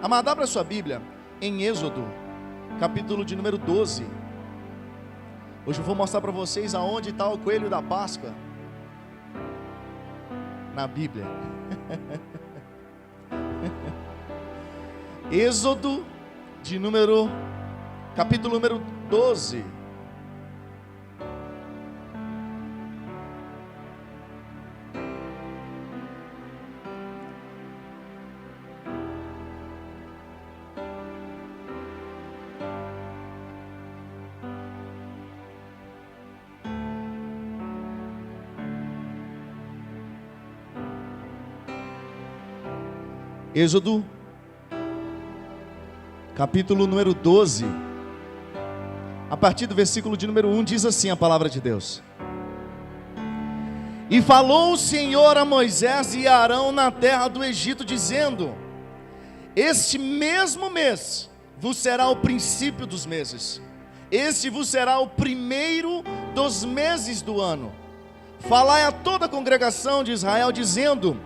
Amado, abra sua Bíblia em Êxodo, capítulo de número 12. Hoje eu vou mostrar para vocês aonde está o coelho da Páscoa. Na Bíblia. Êxodo capítulo número 12. Êxodo, capítulo número 12, a partir do versículo de número 1, diz assim a palavra de Deus: E falou o Senhor a Moisés e a Arão na terra do Egito, dizendo: Este mesmo mês vos será o princípio dos meses, este vos será o primeiro dos meses do ano. Falai a toda a congregação de Israel, dizendo: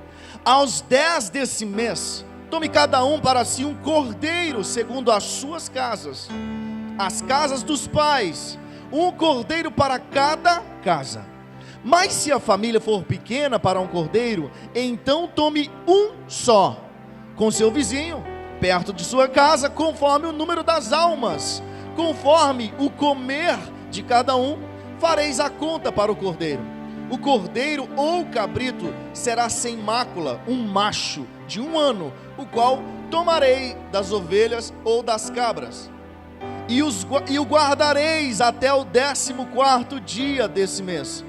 Aos 10 desse mês, tome cada um para si um cordeiro segundo as suas casas, as casas dos pais, um cordeiro para cada casa. Mas se a família for pequena para um cordeiro, então tome um só, com seu vizinho, perto de sua casa, conforme o número das almas, conforme o comer de cada um, fareis a conta para o cordeiro. O cordeiro ou cabrito será sem mácula, um macho de 1 ano, o qual tomarei das ovelhas ou das cabras, e o guardareis até o 14º dia desse mês.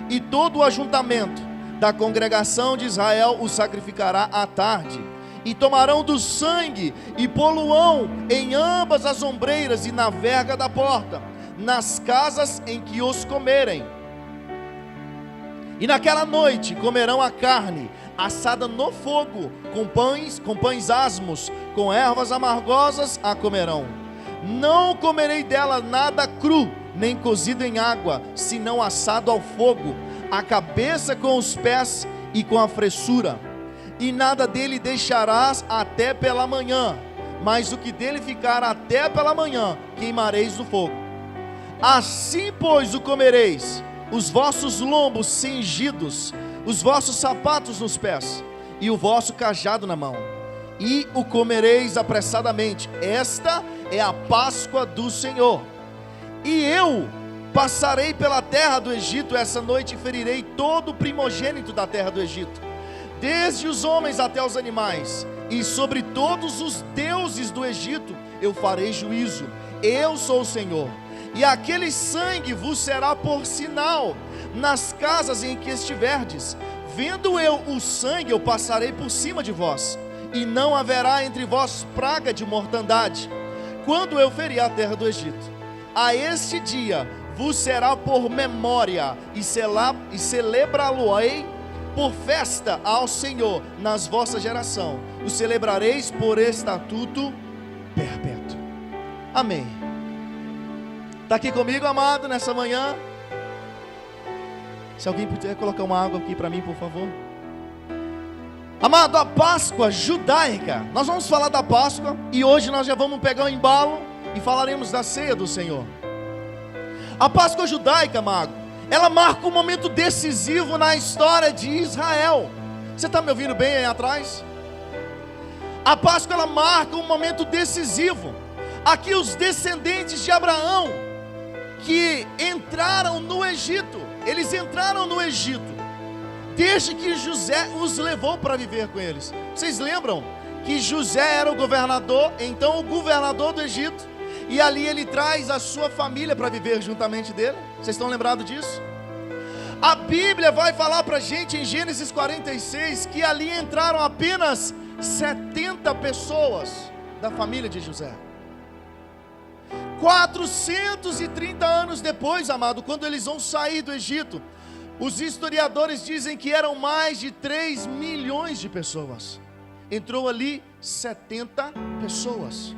E todo o ajuntamento da congregação de Israel o sacrificará à tarde, e tomarão do sangue e poluão em ambas as ombreiras e na verga da porta, nas casas em que os comerem. E naquela noite comerão a carne assada no fogo, com pães asmos, com ervas amargosas a comerão. Não comerei dela nada cru, nem cozido em água, senão assado ao fogo, a cabeça com os pés e com a fressura. E nada dele deixarás até pela manhã, mas o que dele ficar até pela manhã, queimareis no fogo. Assim, pois, o comereis: os vossos lombos cingidos, os vossos sapatos nos pés, e o vosso cajado na mão, e o comereis apressadamente. Esta é a Páscoa do Senhor. E eu passarei pela terra do Egito essa noite, e ferirei todo o primogênito da terra do Egito, desde os homens até os animais, e sobre todos os deuses do Egito eu farei juízo. Eu sou o Senhor. E aquele sangue vos será por sinal nas casas em que estiverdes. Vendo eu o sangue, eu passarei por cima de vós, e não haverá entre vós praga de mortandade, quando eu ferir a terra do Egito. A este dia vos será por memória, e celebrá-lo-ei por festa ao Senhor nas vossas gerações. O celebrareis por estatuto perpétuo. Amém. Está aqui comigo, amado, nessa manhã? Se alguém puder colocar uma água aqui para mim, por favor. Amado, a Páscoa judaica, nós vamos falar da Páscoa, e hoje nós já vamos pegar o embalo e falaremos da ceia do Senhor. A Páscoa judaica, amado, ela marca um momento decisivo na história de Israel. Você está me ouvindo bem aí atrás? A Páscoa, ela marca um momento decisivo. Aqui os descendentes de Abraão, que entraram no Egito, eles entraram no Egito, desde que José os levou para viver com eles. Vocês lembram que José era o governador, então o governador do Egito, e ali ele traz a sua família para viver juntamente dele? Vocês estão lembrados disso? A Bíblia vai falar para a gente em Gênesis 46, que ali entraram apenas 70 pessoas da família de José. 430 anos depois, amado, quando eles vão sair do Egito, os historiadores dizem que eram mais de 3 milhões de pessoas. Entrou ali 70 pessoas.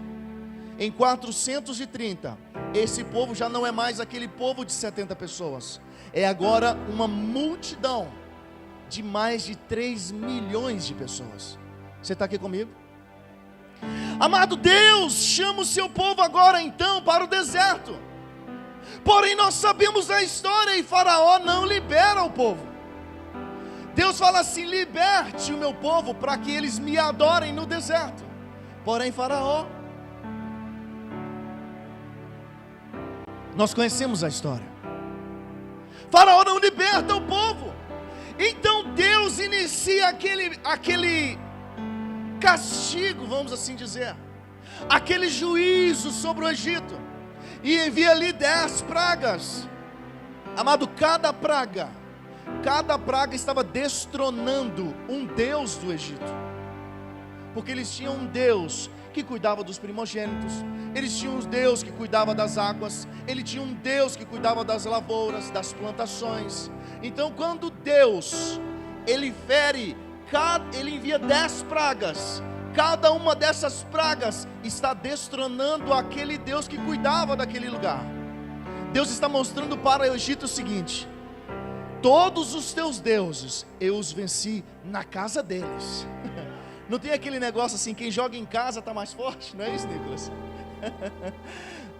Em 430, esse povo já não é mais aquele povo de 70 pessoas. É agora uma multidão de mais de 3 milhões de pessoas. Você está aqui comigo? Amado, Deus chama o seu povo agora então para o deserto. Porém nós sabemos a história, e Faraó não libera o povo. Deus fala assim: liberte o meu povo para que eles me adorem no deserto. Porém Faraó, nós conhecemos a história. Faraó não liberta o povo. Então Deus inicia aquele castigo, vamos assim dizer, aquele juízo sobre o Egito, e envia ali 10 pragas. Amado, cada praga estava destronando um deus do Egito, porque eles tinham um Deus que cuidava dos primogênitos, eles tinham um Deus que cuidava das águas, ele tinha um Deus que cuidava das lavouras, das plantações. Então quando Deus, ele envia 10 pragas, cada uma dessas pragas está destronando aquele Deus que cuidava daquele lugar. Deus está mostrando para o Egito o seguinte: todos os teus deuses eu os venci na casa deles. Não tem aquele negócio assim, quem joga em casa está mais forte, não é isso, Nicolas?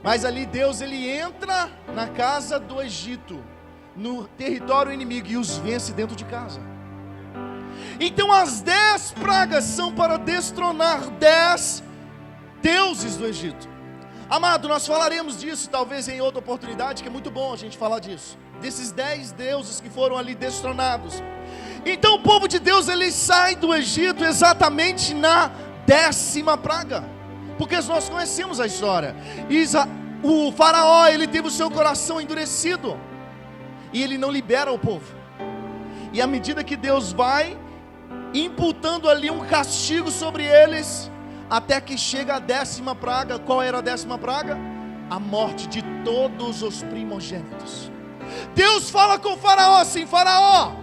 Mas ali Deus, ele entra na casa do Egito, no território inimigo, e os vence dentro de casa. Então as 10 pragas são para destronar 10 deuses do Egito. Amado, nós falaremos disso talvez em outra oportunidade, que é muito bom a gente falar disso, desses 10 deuses que foram ali destronados. Então o povo de Deus, ele sai do Egito exatamente na 10ª praga, porque nós conhecemos a história. O Faraó, ele teve o seu coração endurecido, e ele não libera o povo. E à medida que Deus vai imputando ali um castigo sobre eles, até que chega a 10ª praga. Qual era a 10ª praga? A morte de todos os primogênitos. Deus fala com o Faraó assim: Faraó,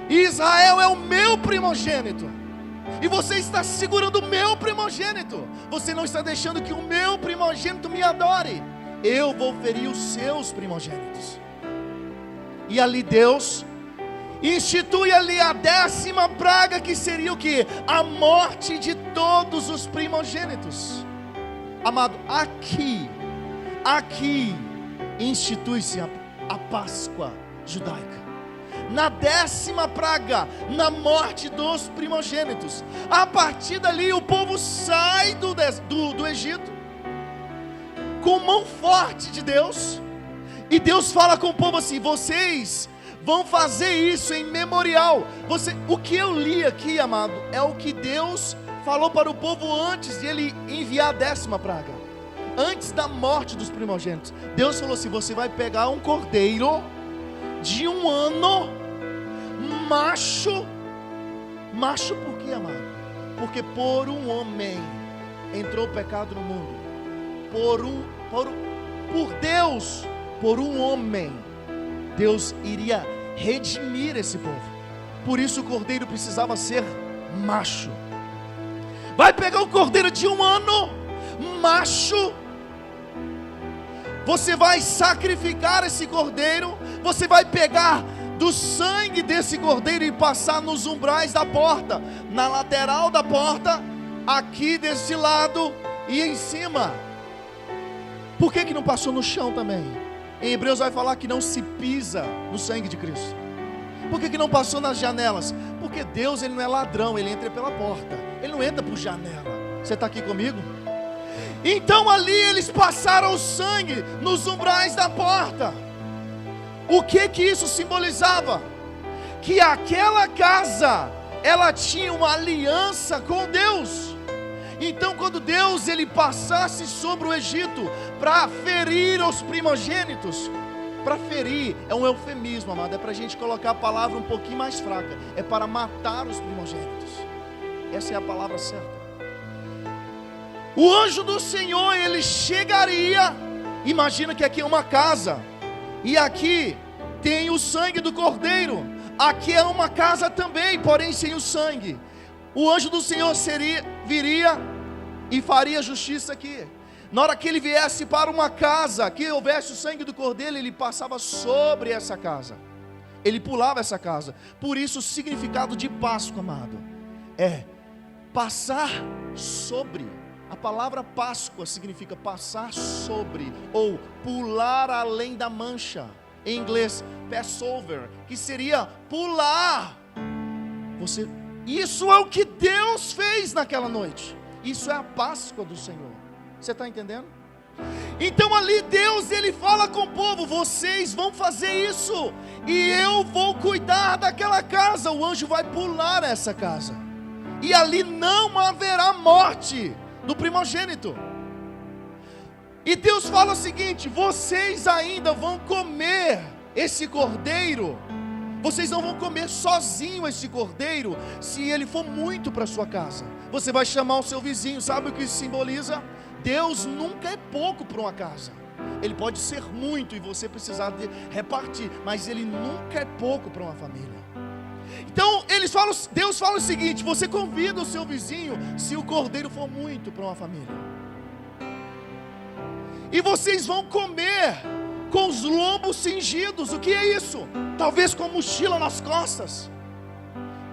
Israel é o meu primogênito, e você está segurando o meu primogênito, você não está deixando que o meu primogênito me adore. Eu vou ferir os seus primogênitos. E ali Deus institui ali a 10ª praga, que seria o que? A morte de todos os primogênitos. Amado, aqui institui-se a Páscoa judaica. Na 10ª praga, na morte dos primogênitos. A partir dali o povo sai do Egito com mão forte de Deus, e Deus fala com o povo assim: vocês vão fazer isso em memorial. O que eu li aqui, amado, é o que Deus falou para o povo antes de ele enviar a 10ª praga, antes da morte dos primogênitos. Deus falou assim: você vai pegar um cordeiro de 1 ano, macho por quê, amado? Porque por um homem entrou o pecado no mundo. Por Deus, por um homem, Deus iria redimir esse povo. Por isso o cordeiro precisava ser macho. Vai pegar o cordeiro de 1 ano, macho. Você vai sacrificar esse cordeiro. Você vai pegar do sangue desse cordeiro e passar nos umbrais da porta, na lateral da porta, aqui desse lado e em cima. Por que não passou no chão também? Em Hebreus vai falar que não se pisa no sangue de Cristo. Por que não passou nas janelas? Porque Deus, ele não é ladrão, ele entra pela porta, ele não entra por janela. Você está aqui comigo? Então ali eles passaram o sangue nos umbrais da porta. O que isso simbolizava? Que aquela casa, ela tinha uma aliança com Deus. Então quando Deus, ele passasse sobre o Egito para ferir os primogênitos, para ferir é um eufemismo, amado, é para a gente colocar a palavra um pouquinho mais fraca, é para matar os primogênitos. Essa é a palavra certa. O anjo do Senhor, ele chegaria. Imagina que aqui é uma casa, e aqui tem o sangue do cordeiro. Aqui é uma casa também, porém sem o sangue. O anjo do Senhor viria e faria justiça aqui. Na hora que ele viesse para uma casa que houvesse o sangue do cordeiro, ele passava sobre essa casa, ele pulava essa casa. Por isso o significado de Páscoa, amado, é passar sobre A palavra Páscoa significa passar sobre ou pular além da mancha. Em inglês, Passover, que seria pular. Isso é o que Deus fez naquela noite. Isso é a Páscoa do Senhor. Você está entendendo? Então ali Deus, Ele fala com o povo: vocês vão fazer isso, e eu vou cuidar daquela casa. O anjo vai pular essa casa, e ali não haverá morte do primogênito. E Deus fala o seguinte: vocês ainda vão comer esse cordeiro. Vocês não vão comer sozinho esse cordeiro, se ele for muito para sua casa. Você vai chamar o seu vizinho. Sabe o que isso simboliza? Deus nunca é pouco para uma casa. Ele pode ser muito e você precisar de repartir, mas Ele nunca é pouco para uma família. Então Deus fala o seguinte: você convida o seu vizinho se o cordeiro for muito para uma família. E vocês vão comer com os lombos cingidos. O que é isso? Talvez com mochila nas costas,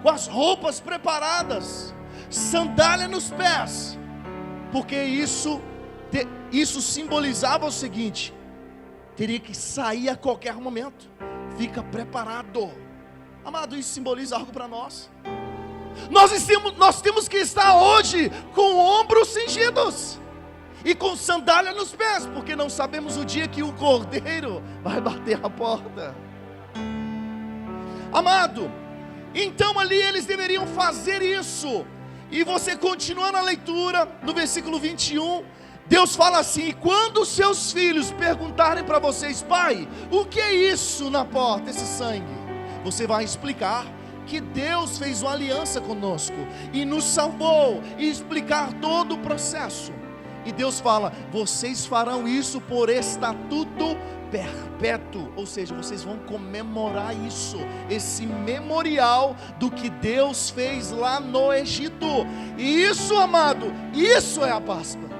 com as roupas preparadas, sandália nos pés, porque isso simbolizava o seguinte: teria que sair a qualquer momento. Fica preparado. Amado, isso simboliza algo para nós. Nós temos que estar hoje com ombros cingidos e com sandália nos pés, porque não sabemos o dia que o cordeiro vai bater a porta. Amado, então ali eles deveriam fazer isso. E você continua na leitura, no versículo 21, Deus fala assim: e quando seus filhos perguntarem para vocês: pai, o que é isso na porta, esse sangue? Você vai explicar que Deus fez uma aliança conosco e nos salvou, e explicar todo o processo. E Deus fala: vocês farão isso por estatuto perpétuo, ou seja, vocês vão comemorar isso, esse memorial do que Deus fez lá no Egito. E isso, amado, isso é a Páscoa.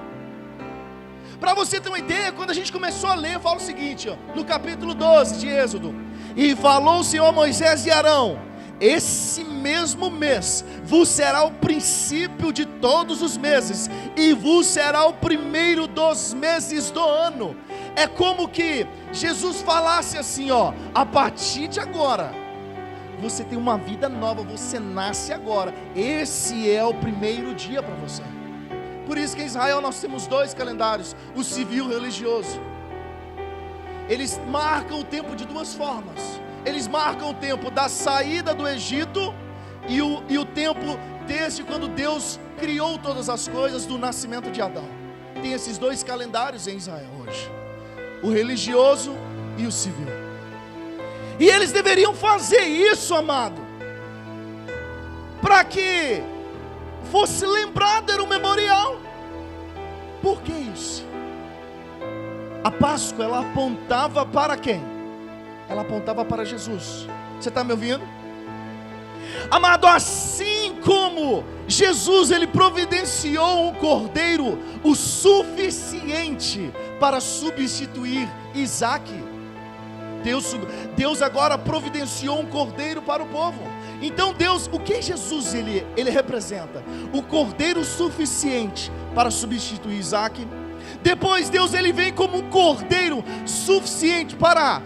Para você ter uma ideia, quando a gente começou a ler, fala o seguinte, no capítulo 12 de Êxodo: e falou o Senhor a Moisés e Arão: esse mesmo mês vos será o princípio de todos os meses, e vos será o primeiro dos meses do ano. É como que Jesus falasse assim, a partir de agora, você tem uma vida nova, você nasce agora, esse é o primeiro dia para você. Por isso que em Israel nós temos dois calendários, o civil e o religioso. Eles marcam o tempo de duas formas. Eles marcam o tempo da saída do Egito e o tempo desde quando Deus criou todas as coisas, do nascimento de Adão. Tem esses dois calendários em Israel hoje, o religioso e o civil. E eles deveriam fazer isso, amado, para que fosse lembrado, era um memorial. Por que isso? A Páscoa, ela apontava para quem? Ela apontava para Jesus. Você está me ouvindo? Amado, assim como Jesus, Ele providenciou um cordeiro o suficiente para substituir Isaac, Deus agora providenciou um cordeiro para o povo. Então Deus, o que Jesus ele representa? O cordeiro suficiente para substituir Isaac. Depois Deus, ele vem como um cordeiro suficiente para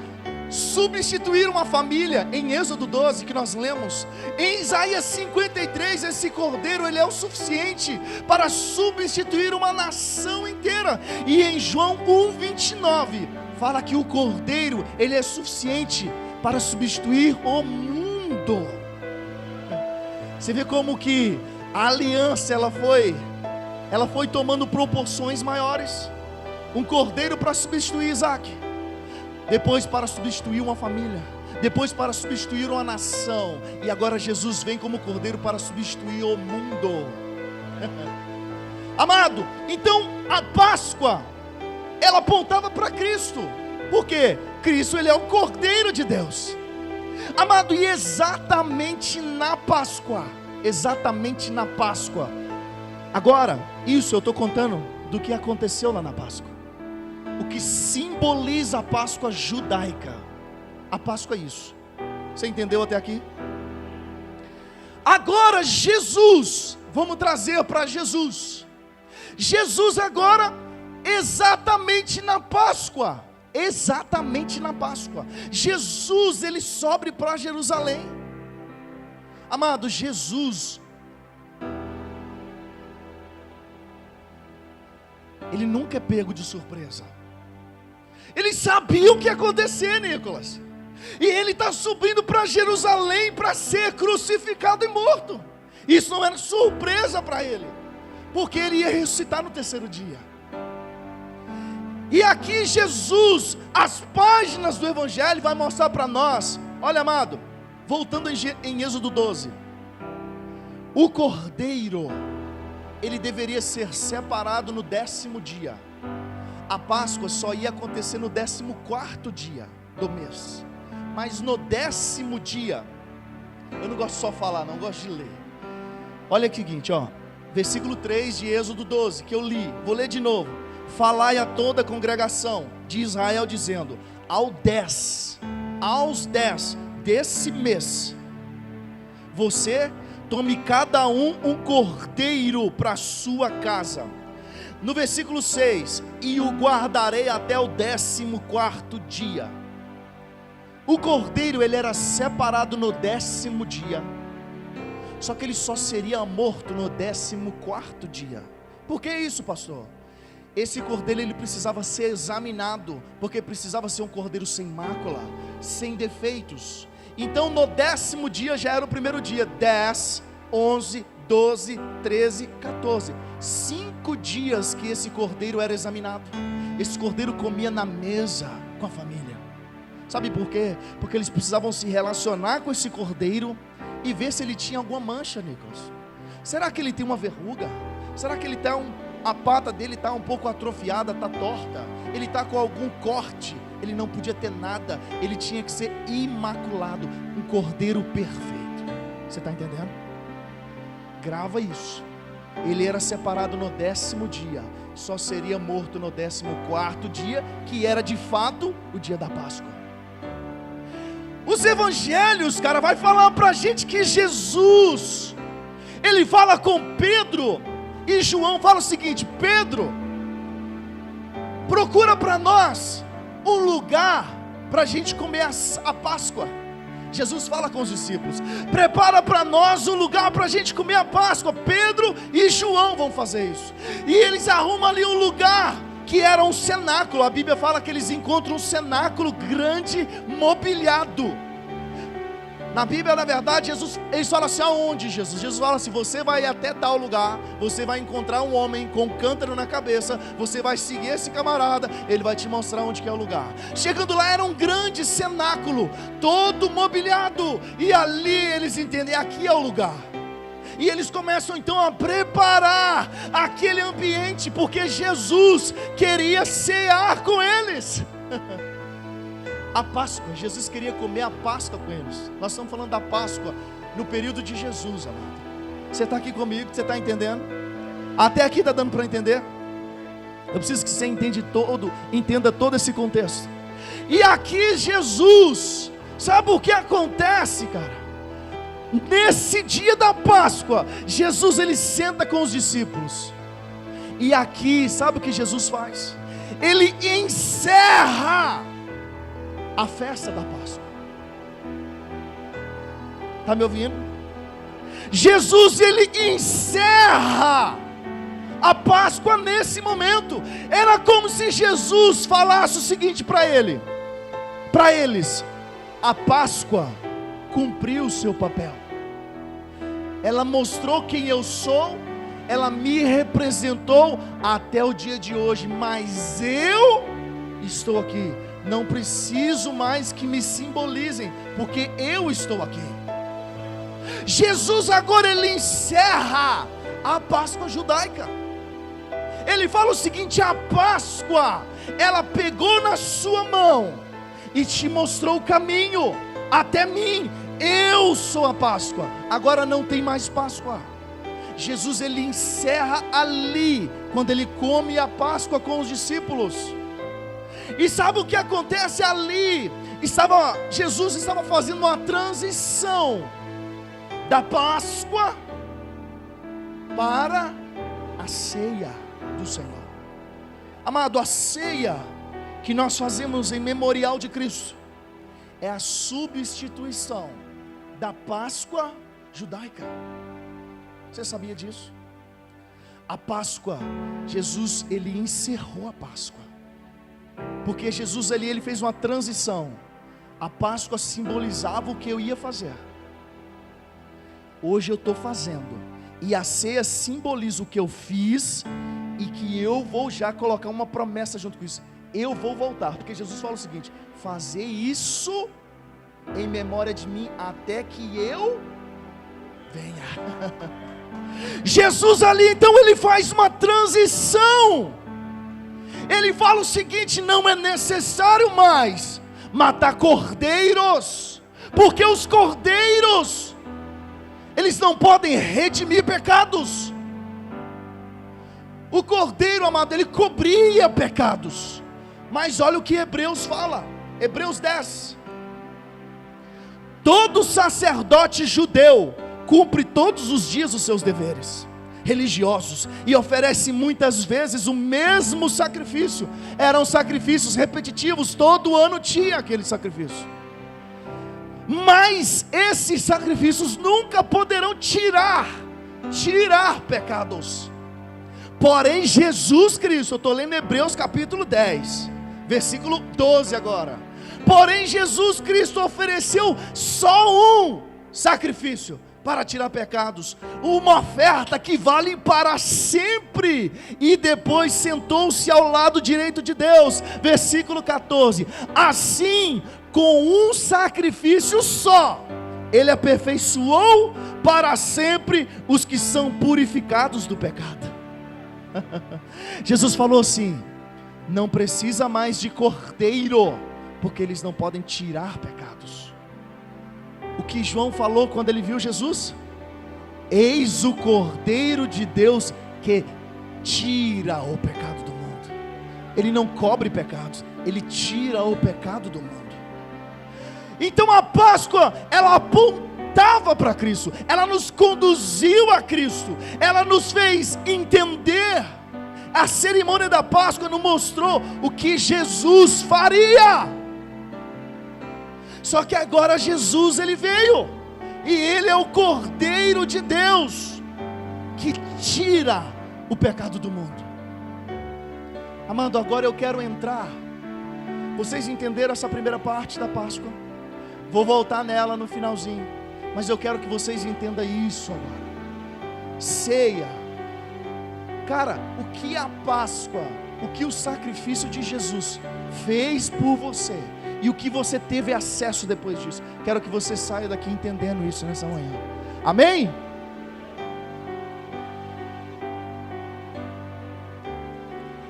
substituir uma família. Em Êxodo 12 que nós lemos, em Isaías 53, esse cordeiro ele é o suficiente para substituir uma nação inteira. E em João 1:29 fala que o cordeiro ele é suficiente para substituir o mundo. Você vê como que a aliança ela foi tomando proporções maiores. Um cordeiro para substituir Isaac, depois para substituir uma família, depois para substituir uma nação, e agora Jesus vem como cordeiro para substituir o mundo. Amado, então a Páscoa ela apontava para Cristo. Por quê? Cristo ele é o cordeiro de Deus. Amado, e exatamente na Páscoa, agora, isso eu estou contando do que aconteceu lá na Páscoa, o que simboliza a Páscoa judaica. A Páscoa é isso. Você entendeu até aqui? Agora Jesus, vamos trazer para Jesus. Jesus agora, exatamente na Páscoa, Jesus, ele sobe para Jerusalém. Amado, Jesus, ele nunca é pego de surpresa. Ele sabia o que ia acontecer, Nicolas. E ele está subindo para Jerusalém para ser crucificado e morto. Isso não era surpresa para ele, porque ele ia ressuscitar no terceiro dia. E aqui Jesus, as páginas do Evangelho vai mostrar para nós. Olha, amado, voltando em Êxodo 12, o cordeiro, ele deveria ser separado no 10º dia. A Páscoa só ia acontecer no 14º dia do mês. Mas no 10º dia, eu não gosto só de falar, não, eu gosto de ler. Olha aqui o seguinte, ó, versículo 3 de Êxodo 12, que eu li, vou ler de novo. Falai a toda a congregação de Israel, dizendo: aos 10 desse mês, você tome cada um cordeiro para sua casa. No versículo 6, e o guardarei até o 14º dia. O cordeiro, ele era separado no 10º dia, só que ele só seria morto no 14º dia. Por que isso, pastor? Esse cordeiro, ele precisava ser examinado, porque precisava ser um cordeiro sem mácula, sem defeitos. Então no 10º dia já era o primeiro dia, 10, 11, 12, 13, 14, 5 dias que esse cordeiro era examinado. Esse cordeiro comia na mesa com a família. Sabe por quê? Porque eles precisavam se relacionar com esse cordeiro e ver se ele tinha alguma mancha, Nicolas. Será que ele tem uma verruga? Será que ele tem a pata dele está um pouco atrofiada, está torta? Ele está com algum corte? Ele não podia ter nada, ele tinha que ser imaculado, um cordeiro perfeito. Você está entendendo? Grava isso. Ele era separado no 10º dia, só seria morto no 14º dia, que era de fato o dia da Páscoa. Os evangelhos, cara, vai falar pra gente que Jesus, ele fala com Pedro, e João fala o seguinte: Pedro, procura para nós um lugar para a gente comer a Páscoa. Jesus fala com os discípulos: prepara para nós um lugar para a gente comer a Páscoa. Pedro e João vão fazer isso, e eles arrumam ali um lugar que era um cenáculo. A Bíblia fala que eles encontram um cenáculo grande, mobiliado. Na Bíblia, na verdade, eles falam assim: aonde, Jesus? Jesus fala assim: você vai até tal lugar, você vai encontrar um homem com um cântaro na cabeça, você vai seguir esse camarada, ele vai te mostrar onde que é o lugar. Chegando lá, era um grande cenáculo, todo mobiliado, e ali eles entendem: aqui é o lugar. E eles começam então a preparar aquele ambiente, porque Jesus queria cear com eles. A Páscoa, Jesus queria comer a Páscoa com eles. Nós estamos falando da Páscoa no período de Jesus, amado. Você está aqui comigo, você está entendendo? Até aqui está dando para entender? Eu preciso que você entenda todo esse contexto. E aqui Jesus, sabe o que acontece, cara? Nesse dia da Páscoa, Jesus, ele senta com os discípulos. E aqui, sabe o que Jesus faz? Ele encerra a festa da Páscoa. Está me ouvindo? Jesus, ele encerra a Páscoa nesse momento. Era como se Jesus falasse o seguinte para eles: a Páscoa cumpriu o seu papel. Ela mostrou quem eu sou, ela me representou até o dia de hoje, mas eu estou aqui. Não preciso mais que me simbolizem, porque eu estou aqui. Jesus agora, ele encerra a Páscoa judaica. Ele fala o seguinte: a Páscoa, ela pegou na sua mão e te mostrou o caminho até mim. Eu sou a Páscoa. Agora não tem mais Páscoa. Jesus, ele encerra ali, quando ele come a Páscoa com os discípulos. E sabe o que acontece ali? Jesus estava fazendo uma transição da Páscoa para a ceia. do Senhor. Amado, a ceia que nós fazemos em memorial de Cristo é a substituição da Páscoa judaica. Você sabia disso? A Páscoa, Jesus, ele encerrou a Páscoa, porque Jesus ali, ele fez uma transição. A Páscoa simbolizava o que eu ia fazer, hoje eu estou fazendo, e a ceia simboliza o que eu fiz, e que eu vou já colocar uma promessa junto com isso: eu vou voltar, porque Jesus fala o seguinte: fazer isso em memória de mim até que eu venha. Jesus ali, então, ele faz uma transição. Ele fala o seguinte: não é necessário mais matar cordeiros, porque os cordeiros, eles não podem redimir pecados. O cordeiro, amado, ele cobria pecados. Mas olha o que Hebreus fala, Hebreus 10: todo sacerdote judeu cumpre todos os dias os seus deveres religiosos e oferece muitas vezes o mesmo sacrifício. Eram sacrifícios repetitivos, todo ano tinha aquele sacrifício. Mas esses sacrifícios nunca poderão tirar pecados. Porém Jesus Cristo, eu estou lendo Hebreus capítulo 10, versículo 12 agora. Porém Jesus Cristo ofereceu só um sacrifício para tirar pecados, uma oferta que vale para sempre, e depois sentou-se ao lado direito de Deus. Versículo 14: assim, com um sacrifício só, ele aperfeiçoou para sempre os que são purificados do pecado. Jesus falou assim: não precisa mais de cordeiro, porque eles não podem tirar pecados. O que João falou quando ele viu Jesus? Eis o Cordeiro de Deus que tira o pecado do mundo. Ele não cobre pecados, ele tira o pecado do mundo. Então a Páscoa, ela apontava para Cristo, ela nos conduziu a Cristo, ela nos fez entender. A cerimônia da Páscoa nos mostrou o que Jesus faria. Só que agora Jesus, ele veio, e ele é o Cordeiro de Deus que tira o pecado do mundo. Amado, agora eu quero entrar. Vocês entenderam essa primeira parte da Páscoa? Vou voltar nela no finalzinho, mas eu quero que vocês entendam isso agora. Ceia. Cara, o que a Páscoa, o que o sacrifício de Jesus fez por você, e o que você teve acesso depois disso, quero que você saia daqui entendendo isso nessa manhã. Amém?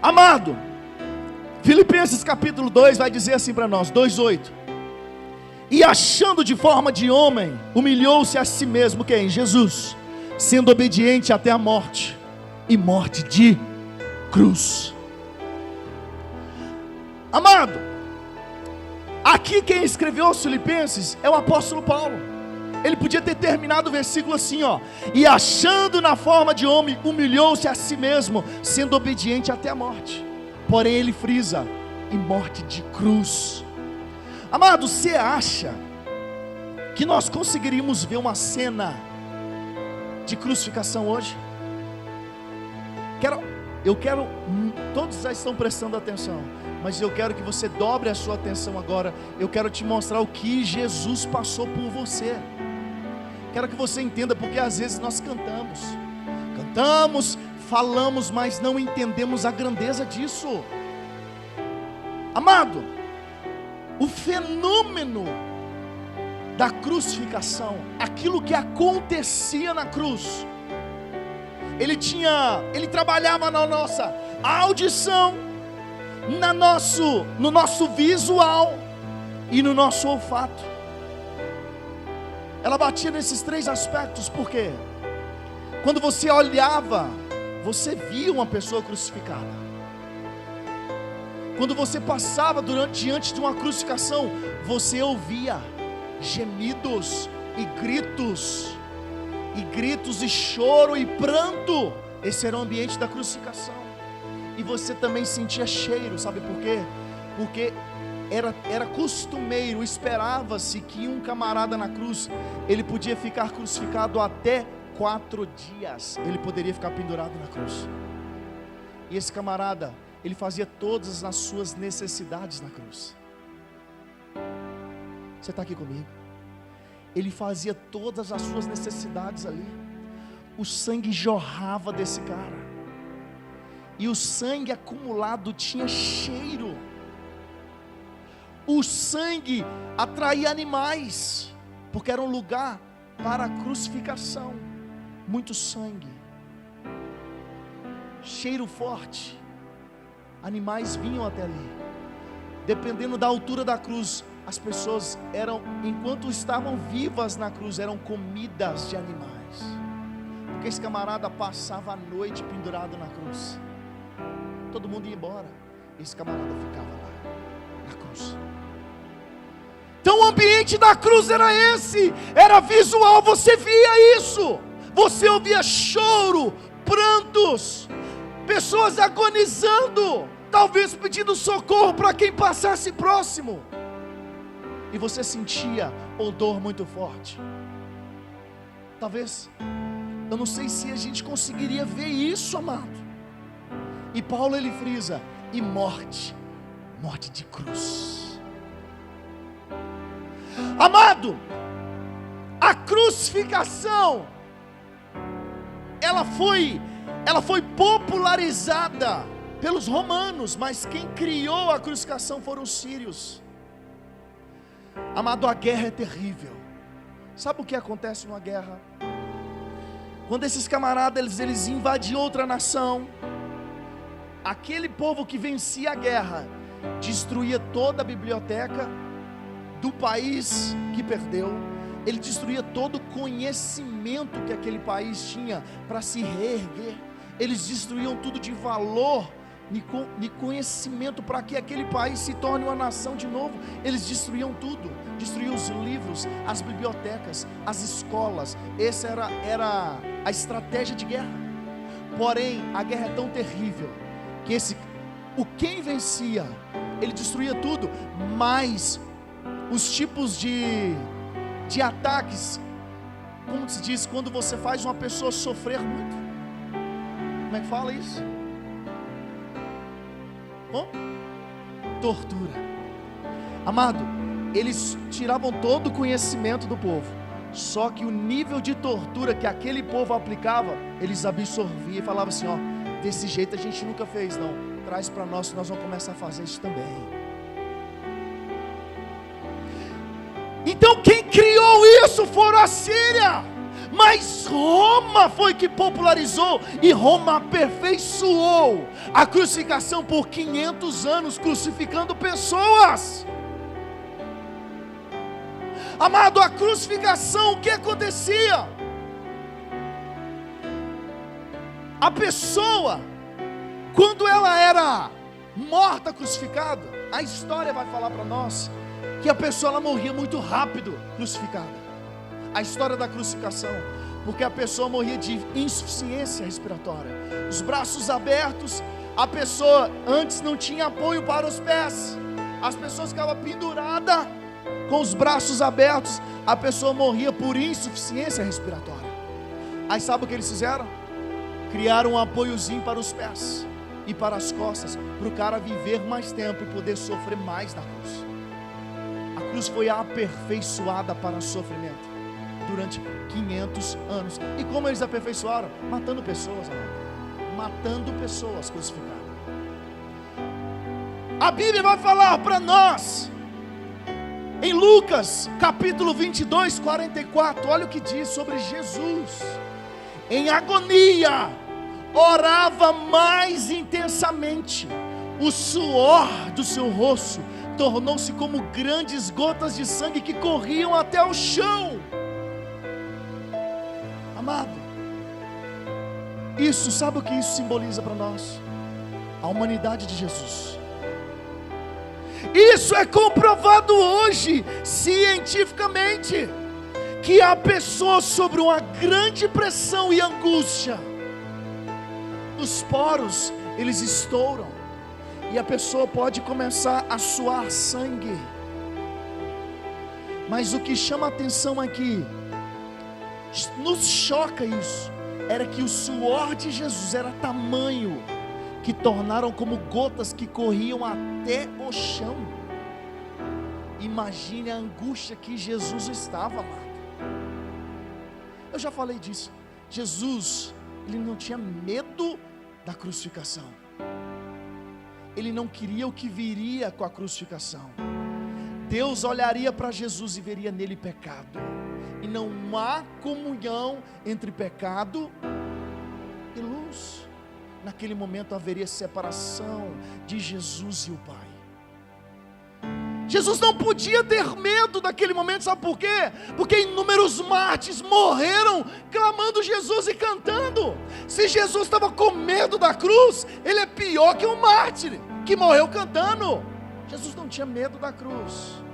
Amado, Filipenses capítulo 2 vai dizer assim para nós, 2:8: e achando de forma de homem, humilhou-se a si mesmo, quem? Jesus, sendo obediente até a morte, e morte de cruz. Amado, aqui quem escreveu aos Filipenses é o apóstolo Paulo. Ele podia ter terminado o versículo assim, ó: e achando na forma de homem, humilhou-se a si mesmo, sendo obediente até a morte. Porém ele frisa: e morte de cruz. Amado, você acha que nós conseguiríamos ver uma cena de crucificação hoje? Todos já estão prestando atenção, mas eu quero que você dobre a sua atenção agora. Eu quero te mostrar o que Jesus passou por você. Quero que você entenda, porque às vezes nós cantamos, falamos, mas não entendemos a grandeza disso. Amado, o fenômeno da crucificação, aquilo que acontecia na cruz, ele trabalhava na nossa audição, no nosso visual e no nosso olfato. Ela batia nesses três aspectos, porque quando você olhava, você via uma pessoa crucificada. Quando você passava diante de uma crucificação, você ouvia gemidos e gritos e choro e pranto. Esse era o ambiente da crucificação. e você também sentia cheiro. Sabe por quê? Porque era costumeiro, esperava-se que um camarada na cruz, ele podia ficar crucificado até 4 dias, ele poderia ficar pendurado na cruz. E esse camarada, ele fazia todas as suas necessidades na cruz. Você está aqui comigo? Ele fazia todas as suas necessidades ali. O sangue jorrava desse cara, e o sangue acumulado tinha cheiro. O sangue atraía animais, porque era um lugar para a crucificação. Muito sangue, cheiro forte, animais vinham até ali. Dependendo da altura da cruz, as pessoas eram, enquanto estavam vivas na cruz, eram comidas de animais, porque esse camarada passava a noite pendurado na cruz. Todo mundo ia embora, esse camarada ficava lá na cruz. Então o ambiente da cruz era esse, era visual, você via isso, você ouvia choro, prantos, pessoas agonizando, talvez pedindo socorro para quem passasse próximo, e você sentia odor muito forte. Talvez, eu não sei se a gente conseguiria ver isso, amado. E Paulo ele frisa, e morte de cruz. Amado, a crucificação, ela foi popularizada pelos romanos, mas quem criou a crucificação foram os sírios. Amado, a guerra é terrível. Sabe o que acontece numa guerra? Quando esses camaradas eles invadiam outra nação, aquele povo que vencia a guerra destruía toda a biblioteca do país que perdeu. Ele destruía todo o conhecimento que aquele país tinha para se reerguer. Eles destruíam tudo de valor, de conhecimento, para que aquele país se torne uma nação de novo. Eles destruíam tudo, destruíam os livros, as bibliotecas, as escolas. Essa era a estratégia de guerra. Porém, a guerra é tão terrível que quem vencia, ele destruía tudo, mas os tipos de ataques, como se diz, quando você faz uma pessoa sofrer muito, como é que fala isso? Tortura. Amado, eles tiravam todo o conhecimento do povo, só que o nível de tortura que aquele povo aplicava, eles absorviam e falavam assim: ó, desse jeito a gente nunca fez, não, traz para nós que nós vamos começar a fazer isso também. Então quem criou isso foram a Síria, mas Roma foi que popularizou, e Roma aperfeiçoou a crucificação por 500 anos, crucificando pessoas. Amado, a crucificação, o que acontecia? A pessoa, quando ela era morta, crucificada, a história vai falar para nós que a pessoa ela morria muito rápido crucificada. A história da crucificação, porque a pessoa morria de insuficiência respiratória, os braços abertos, a pessoa antes não tinha apoio para os pés, as pessoas ficavam penduradas com os braços abertos, a pessoa morria por insuficiência respiratória. Aí sabe o que eles fizeram? Criaram um apoiozinho para os pés e para as costas, para o cara viver mais tempo e poder sofrer mais na cruz. A cruz foi aperfeiçoada para o sofrimento durante 500 anos. E como eles aperfeiçoaram? Matando pessoas, amado. Matando pessoas crucificadas. A Bíblia vai falar para nós em Lucas capítulo 22, 44. Olha o que diz sobre Jesus. Em agonia orava mais intensamente, o suor do seu rosto tornou-se como grandes gotas de sangue que corriam até o chão. Amado, isso, sabe o que isso simboliza para nós? A humanidade de Jesus. Isso é comprovado hoje cientificamente, que há pessoas sobre uma grande pressão e angústia, os poros eles estouram, e a pessoa pode começar a suar sangue. Mas o que chama a atenção aqui, nos choca isso, era que o suor de Jesus era tamanho, que tornaram como gotas que corriam até o chão. Imagine a angústia que Jesus estava, amado. Eu já falei disso. Jesus, ele não tinha medo da crucificação. Ele não queria o que viria com a crucificação. Deus olharia para Jesus e veria nele pecado. E não há comunhão entre pecado e luz. Naquele momento haveria separação de Jesus e o Pai. Jesus não podia ter medo daquele momento, sabe por quê? Porque inúmeros mártires morreram clamando Jesus e cantando. Se Jesus estava com medo da cruz, ele é pior que um mártir que morreu cantando. Jesus não tinha medo da cruz.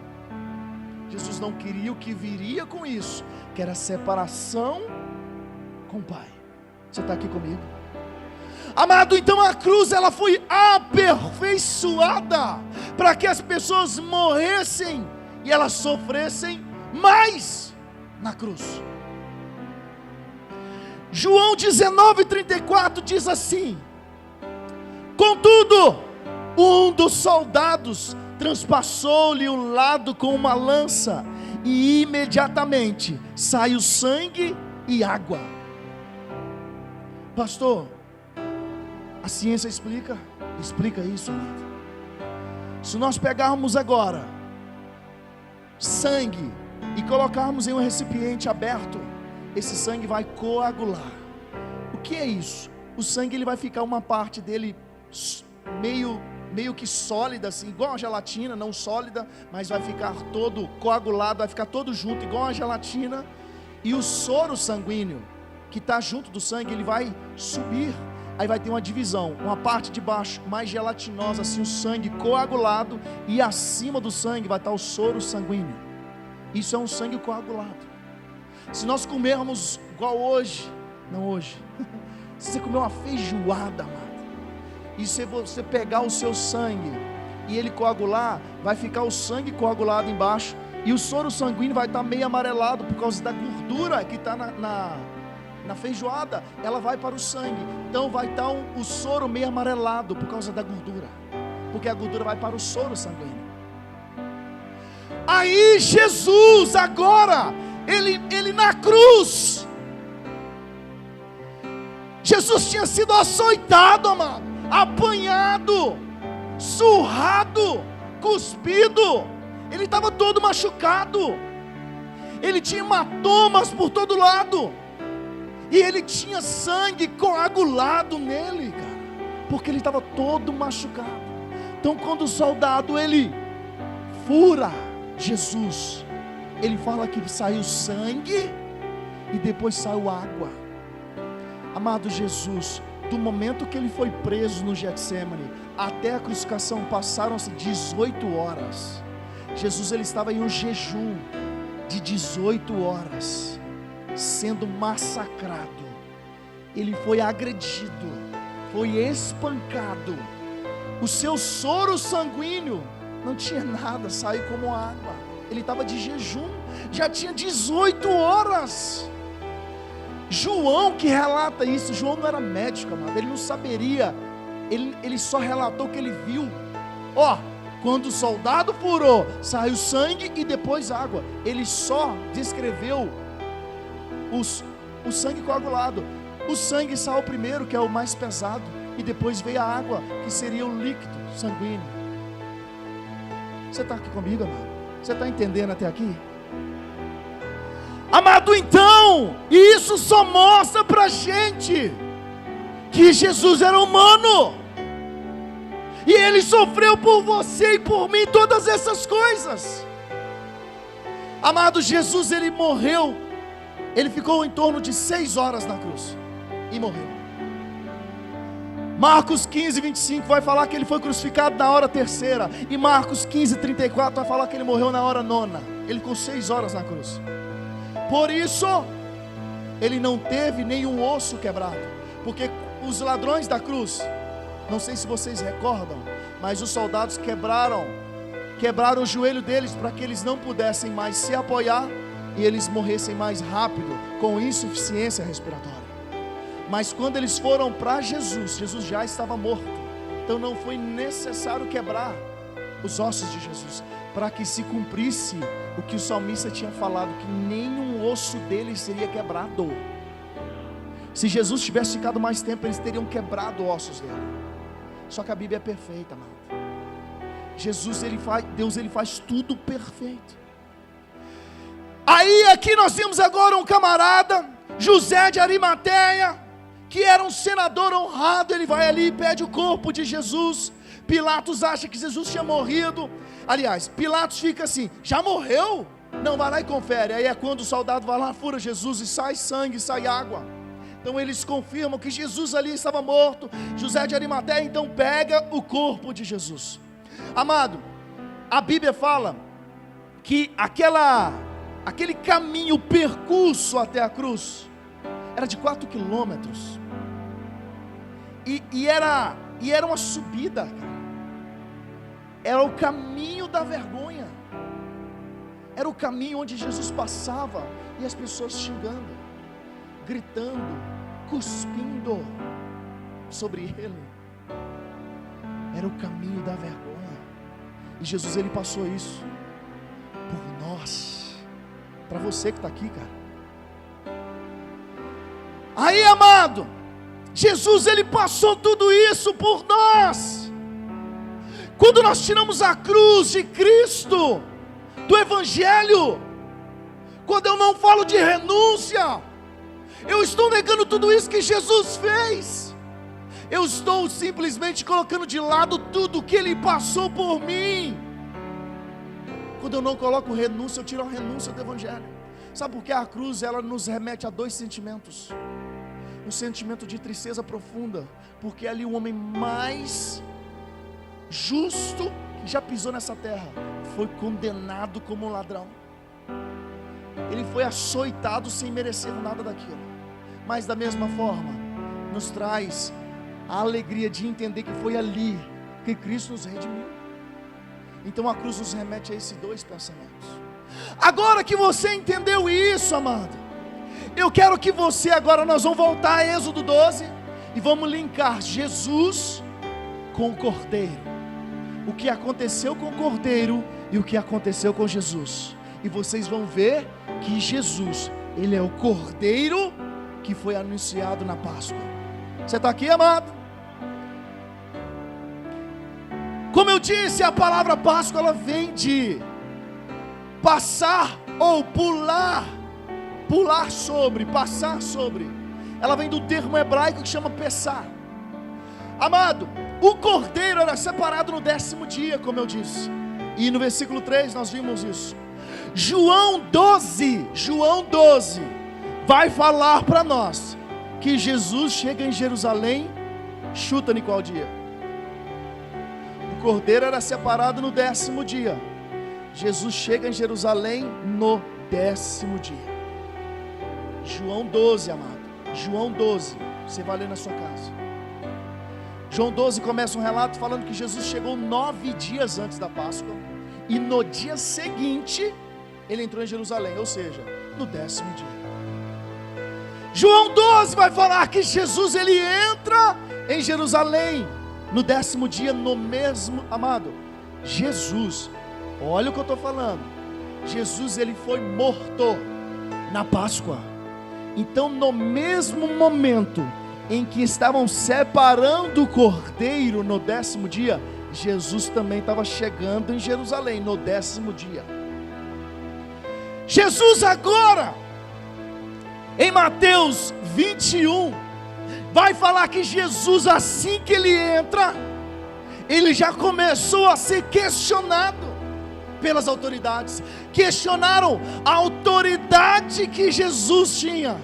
Jesus não queria o que viria com isso, que era separação com o Pai. Você está aqui comigo? Amado, então a cruz ela foi aperfeiçoada para que as pessoas morressem e elas sofressem mais na cruz. João 19:34 diz assim: contudo, um dos soldados transpassou-lhe o lado com uma lança, e imediatamente saiu sangue e água. Pastor, a ciência explica isso, amado. Se nós pegarmos agora sangue e colocarmos em um recipiente aberto, esse sangue vai coagular. O que é isso? O sangue ele vai ficar uma parte dele meio que sólida, assim, igual a gelatina, não sólida, mas vai ficar todo coagulado, vai ficar todo junto, igual a gelatina. E o soro sanguíneo que está junto do sangue, ele vai subir. Aí vai ter uma divisão, uma parte de baixo mais gelatinosa, assim, o sangue coagulado, e acima do sangue vai estar o soro sanguíneo. Isso é um sangue coagulado. Se nós comermos igual hoje, não hoje, se você comer uma feijoada, amado, e se você pegar o seu sangue e ele coagular, vai ficar o sangue coagulado embaixo, e o soro sanguíneo vai estar meio amarelado por causa da gordura que está na feijoada, ela vai para o sangue. Então vai estar o soro meio amarelado por causa da gordura, porque a gordura vai para o soro sanguíneo. Aí Jesus agora, ele na cruz, Jesus tinha sido açoitado, amado, apanhado, surrado, cuspido, ele estava todo machucado, ele tinha hematomas por todo lado, e ele tinha sangue coagulado nele, cara, porque ele estava todo machucado. Então quando o soldado ele fura Jesus, ele fala que saiu sangue e depois saiu água. Amado, Jesus, do momento que ele foi preso no Getsêmani até a crucificação, passaram-se 18 horas. Jesus ele estava em um jejum de 18 horas, sendo massacrado. Ele foi agredido, foi espancado. O seu soro sanguíneo não tinha nada, saiu como água. Ele estava de jejum, já tinha 18 horas. João que relata isso, João não era médico, amado, ele não saberia, ele só relatou o que ele viu. Quando o soldado furou, saiu sangue e depois água. Ele só descreveu o sangue coagulado. O sangue saiu primeiro, que é o mais pesado, e depois veio a água, que seria o líquido sanguíneo. Você está aqui comigo, amado? Você está entendendo até aqui? Amado, então, isso só mostra pra gente que Jesus era humano, e Ele sofreu por você e por mim todas essas coisas. Amado, Jesus ele morreu, ele ficou em torno de 6 horas na cruz e morreu. Marcos 15:25 vai falar que ele foi crucificado na hora terceira, e Marcos 15:34 vai falar que ele morreu na hora nona. Ele ficou 6 horas na cruz. Por isso, ele não teve nenhum osso quebrado, porque os ladrões da cruz Não sei se vocês recordam, mas os soldados quebraram o joelho deles para que eles não pudessem mais se apoiar e eles morressem mais rápido com insuficiência respiratória. Mas quando eles foram para Jesus, Jesus já estava morto. Então não foi necessário quebrar os ossos de Jesus, para que se cumprisse o que o salmista tinha falado, que nenhum osso deles seria quebrado. Se Jesus tivesse ficado mais tempo, eles teriam quebrado ossos dele. Só que a Bíblia é perfeita, amado. Deus ele faz tudo perfeito. Aí aqui nós temos agora um camarada, José de Arimateia, que era um senador honrado. Ele vai ali e pede o corpo de Jesus. Pilatos acha que Jesus tinha morrido. Aliás, Pilatos fica assim: já morreu? Não, vai lá e confere. Aí é quando o soldado vai lá, fura Jesus e sai sangue, sai água. Então eles confirmam que Jesus ali estava morto. José de Arimateia então pega o corpo de Jesus. Amado, a Bíblia fala que aquele caminho, percurso até a cruz, era de 4 quilômetros. E era uma subida, cara. Era o caminho da vergonha. Era o caminho onde Jesus passava e as pessoas xingando, gritando, cuspindo sobre ele. Era o caminho da vergonha. E Jesus ele passou isso por nós. Para você que está aqui, cara. Aí, amado, Jesus ele passou tudo isso por nós. Quando nós tiramos a cruz de Cristo do Evangelho, quando eu não falo de renúncia, eu estou negando tudo isso que Jesus fez. Eu estou simplesmente colocando de lado tudo que Ele passou por mim. Quando eu não coloco renúncia, eu tiro a renúncia do Evangelho. Sabe por que a cruz ela nos remete a 2 sentimentos? Um sentimento de tristeza profunda, porque ali o homem mais justo que já pisou nessa terra foi condenado como um ladrão. Ele foi açoitado sem merecer nada daquilo. Mas da mesma forma, nos traz a alegria de entender que foi ali que Cristo nos redimiu. Então a cruz nos remete a esses 2 pensamentos. Agora que você entendeu isso, amado, eu quero que você agora, nós vamos voltar a Êxodo 12 e vamos linkar Jesus com o Cordeiro. O que aconteceu com o Cordeiro e o que aconteceu com Jesus. E vocês vão ver que Jesus, Ele é o Cordeiro que foi anunciado na Páscoa. Você está aqui, amado? Como eu disse, a palavra Páscoa, ela vem de passar ou pular. Pular sobre, passar sobre. Ela vem do termo hebraico que chama Pessah. Amado, o cordeiro era separado no 10º dia, como eu disse. E no versículo 3 nós vimos isso. João 12 vai falar para nós que Jesus chega em Jerusalém. Chuta em qual dia? O cordeiro era separado no 10º dia. Jesus chega em Jerusalém no 10º dia. João 12, amado. João 12, você vai ler na sua casa. João 12 começa um relato falando que Jesus chegou 9 dias antes da Páscoa. E no dia seguinte, ele entrou em Jerusalém, ou seja, no 10º dia. João 12 vai falar que Jesus ele entra em Jerusalém no 10º dia, no mesmo, amado, Jesus, olha o que eu estou falando, Jesus ele foi morto na Páscoa. Então no mesmo momento em que estavam separando o cordeiro no 10º dia, Jesus também estava chegando em Jerusalém no 10º dia. Jesus agora, em Mateus 21, vai falar que Jesus, assim que ele entra, ele já começou a ser questionado pelas autoridades. Questionaram a autoridade que Jesus tinha.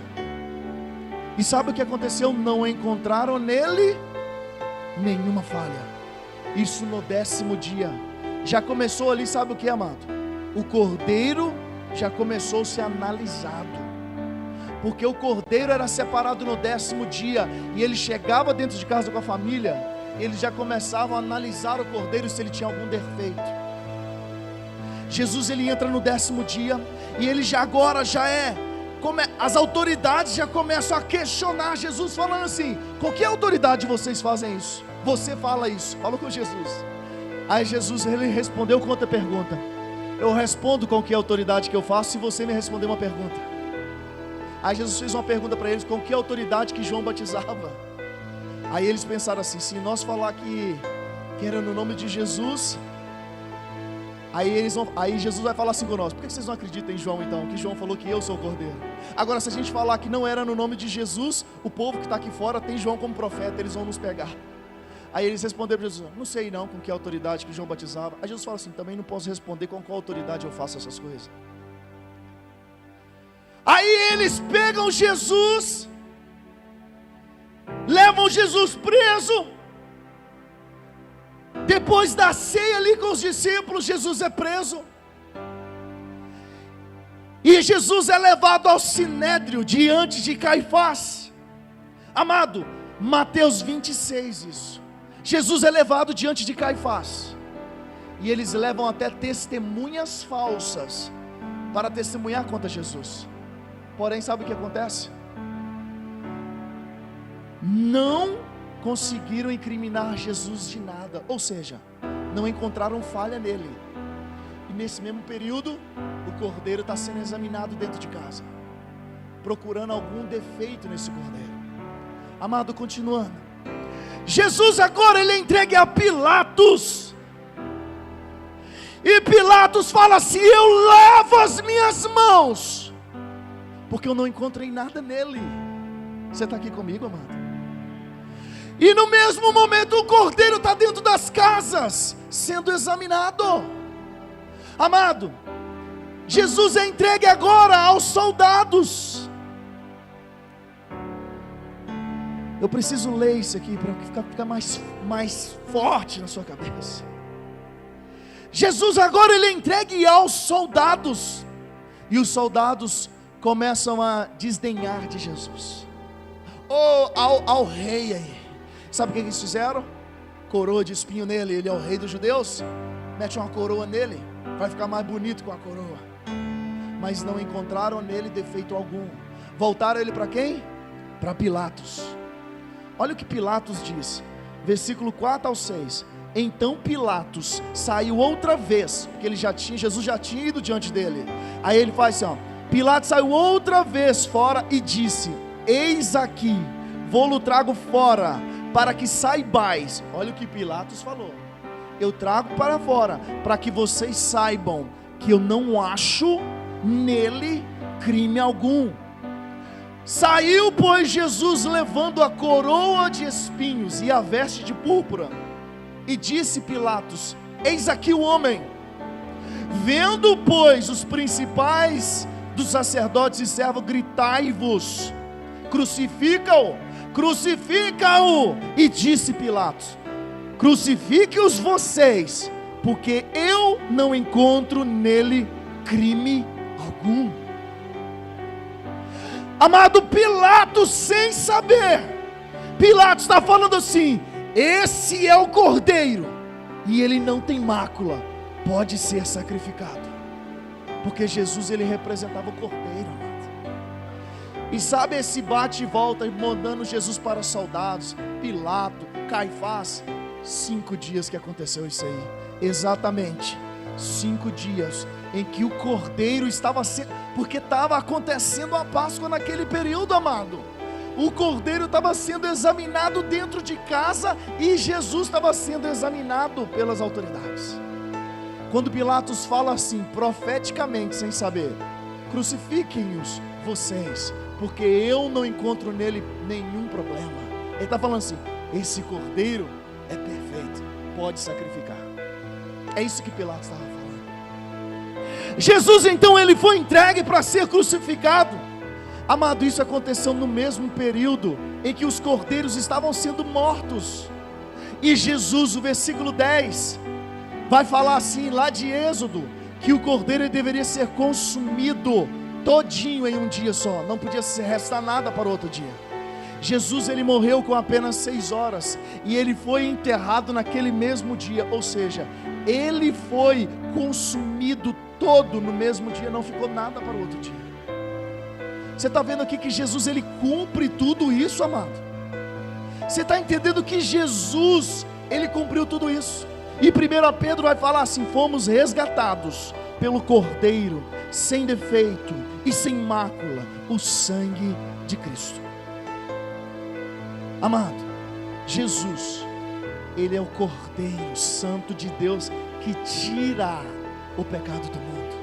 E sabe o que aconteceu? Não encontraram nele nenhuma falha. Isso no 10º dia. Já começou ali, sabe o que, amado? O cordeiro já começou a ser analisado. Porque o cordeiro era separado no 10º dia, e ele chegava dentro de casa com a família, eles já começavam a analisar o cordeiro se ele tinha algum defeito. Jesus, ele entra no 10º dia, e ele as autoridades já começam a questionar Jesus, falando assim: com que autoridade vocês fazem isso? Você fala isso, fala com Jesus. Aí Jesus, ele respondeu com outra pergunta: eu respondo com que autoridade que eu faço, se você me responder uma pergunta. Aí Jesus fez uma pergunta para eles: com que autoridade que João batizava? Aí eles pensaram assim: se nós falar que era no nome de Jesus, aí Jesus vai falar assim com nós: por que vocês não acreditam em João então? Que João falou que eu sou o cordeiro. Agora, se a gente falar que não era no nome de Jesus, o povo que está aqui fora tem João como profeta, eles vão nos pegar. Aí eles responderam para Jesus: não sei não com que autoridade que João batizava. Aí Jesus fala assim: também não posso responder com qual autoridade eu faço essas coisas. Aí eles pegam Jesus, levam Jesus preso. Depois da ceia ali com os discípulos, Jesus é preso. E Jesus é levado ao sinédrio diante de Caifás. Amado, Mateus 26 isso. Jesus é levado diante de Caifás. E eles levam até testemunhas falsas para testemunhar contra Jesus. Porém, sabe o que acontece? Não conseguiram incriminar Jesus de nada. Ou seja, não encontraram falha nele. E nesse mesmo período, o cordeiro está sendo examinado dentro de casa, procurando algum defeito nesse cordeiro. Amado, continuando, Jesus agora ele é entregue a Pilatos. E Pilatos fala assim: eu lavo as minhas mãos, porque eu não encontrei nada nele. Você está aqui comigo, amado? E no mesmo momento o cordeiro está dentro das casas, sendo examinado. Amado, Jesus é entregue agora aos soldados. Eu preciso ler isso aqui para ficar mais forte na sua cabeça. Jesus agora ele é entregue aos soldados. E os soldados começam a desdenhar de Jesus. Ao rei aí. Sabe o que eles fizeram? Coroa de espinho nele. Ele é o rei dos judeus. Mete uma coroa nele, vai ficar mais bonito com a coroa. Mas não encontraram nele defeito algum. Voltaram ele para quem? Para Pilatos. Olha o que Pilatos diz, versículo 4 ao 6. Então Pilatos saiu outra vez, porque Jesus já tinha ido diante dele. Aí ele faz assim, Pilatos saiu outra vez fora e disse: eis aqui, vou-lo trago fora, para que saibais. Olha o que Pilatos falou: eu trago para fora, para que vocês saibam que eu não acho nele crime algum. Saiu, pois, Jesus levando a coroa de espinhos e a veste de púrpura, e disse Pilatos: eis aqui o homem. Vendo, pois, os principais dos sacerdotes e servos, gritai-vos: crucifica-o, crucifica-o. E disse Pilatos: crucifique-os vocês, porque eu não encontro nele crime algum. Amado, Pilatos, sem saber, Pilatos está falando assim: esse é o cordeiro, e ele não tem mácula, pode ser sacrificado. Porque Jesus, ele representava o cordeiro, amado. E sabe esse bate e volta, mandando Jesus para soldados, Pilato, Caifás? 5 dias que aconteceu isso aí. Exatamente 5 dias em que o cordeiro estava sendo, porque estava acontecendo a Páscoa naquele período, amado. O cordeiro estava sendo examinado dentro de casa, e Jesus estava sendo examinado pelas autoridades. Quando Pilatos fala assim, profeticamente, sem saber: crucifiquem-os vocês, porque eu não encontro nele nenhum problema. Ele está falando assim: esse cordeiro é perfeito, pode sacrificar. É isso que Pilatos estava falando. Jesus então ele foi entregue para ser crucificado. Amado, isso aconteceu no mesmo período em que os cordeiros estavam sendo mortos. E Jesus, o versículo 10, vai falar assim, lá de Êxodo, que o cordeiro deveria ser consumido todinho em um dia só, não podia restar nada para outro dia. Jesus, ele morreu com apenas 6 horas, e ele foi enterrado naquele mesmo dia, ou seja, ele foi consumido todo no mesmo dia, não ficou nada para o outro dia. Você está vendo aqui que Jesus, ele cumpre tudo isso, amado? Você está entendendo que Jesus, ele cumpriu tudo isso? E 1 Pedro vai falar assim: fomos resgatados pelo Cordeiro, sem defeito e sem mácula, o sangue de Cristo. Amado, Jesus, ele é o Cordeiro Santo de Deus, que tira o pecado do mundo.